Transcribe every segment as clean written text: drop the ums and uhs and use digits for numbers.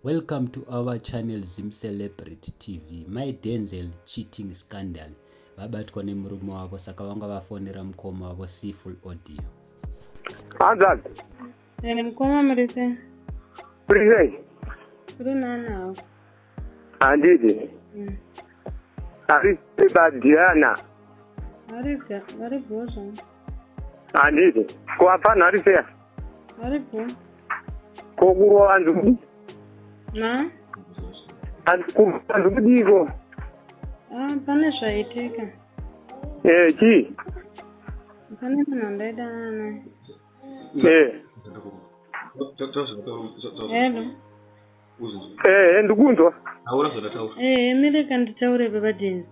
Welcome to our channel Zim Celebrity TV. My Denzel cheating scandal. Vabatwa nemurume wavo saka vanga vafonera mukoma wavo see full audio. Anzad. Mukoma murise. Murise. Kuri nana. Andidi. Ari Diana. Ari bozo. Andidi. Kwa pana ari fair. Ari bo. Kokuro anzu. Na? Anzu digo. Pane zvaitika. Chi. Pane munhu ndaida ana. Hello. Ndikunzwa. Mireka nditaure vadenzi.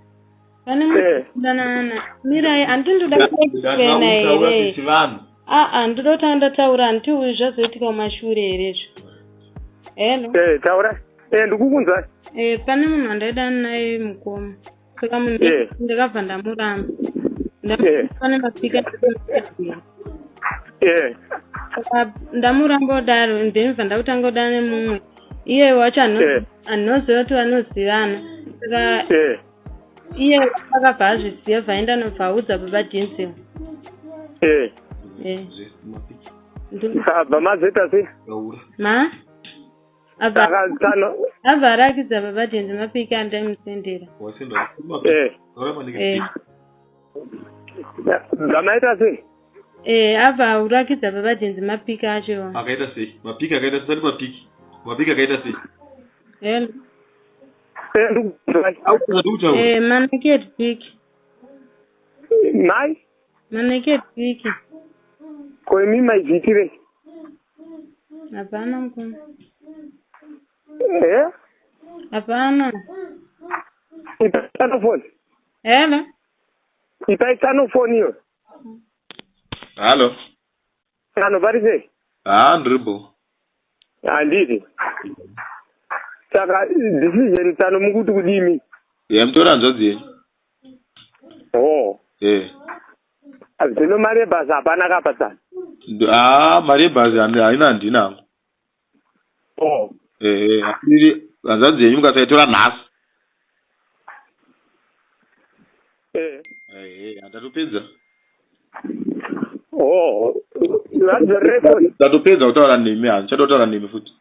Pane munhu ana. Mirai andindoda kuena here. Ndoda kutanga ndataura handiuyi zvazoitika mumashure here izvo. Hello. Taura. Ndikukunzwa. Pane munhu andaida naye mukoma. Saka munhu ndakabva ndamuramba. Pane mapika. Ndamuramba kudaro ndemva ndakutanga kudana nemumwe. Iye wacho anoziva kuti vanozivana. Saka iye akabva azviziva vaenda nobva audza baba Denzel. Abva mazeta sei? Ma? Abva arakidza baba Denzel mapika andaimusendera. Zvamaita sei? Abva aurakidza baba Denzel mapika acho. Akaita sei? Mapika akaita sei? Mapika akaita sei? Hello. Ndikukunzwa. Manaked pik. Mai? Manaked pik. Koimi maizitire. Hapana mkoma. Hapana. Ipaitano phone. Hello. Ipaitano phone hiyo. Halo. Ano barise? Ndiripo. Handiti. Saka decision tano mukuti kudimi. Mutora hanzvadzi yenyu. Zvino mari yebhasi hapana kapatana. Mari yebhasi haina handinango. Hanzvadzi yenyu mukasaitora nhasi. Handatopedza. Ndatopedza kutaura nemi, handichada kutaura nemi futi.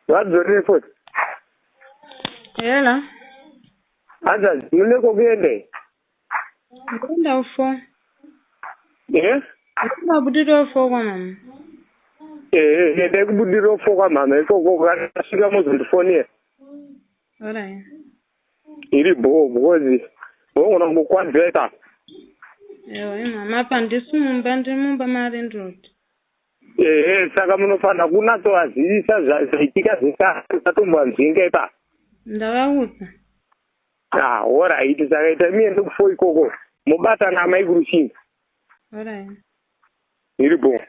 Wadzorere futi. Hello. Hanzvadzi muneko kuende? Ndenda ufo. Ndenda budiro ufo kwa mama. Ndenda kubudiro ufo kwa mama. Ikoko kasvika muzondifonera. Alright. Iri bhozi. Wongona ngokwadveta. Mama pandisi mumba ndimumba marendrodi. Saka munofanira kunatsovaziisa zvaitika zvisatombwa nzvinga ipa. Ndavaudza. Alright, saka ita miende kufo ikoko. Mubatana amai kurushinga. Alright. Iri bho.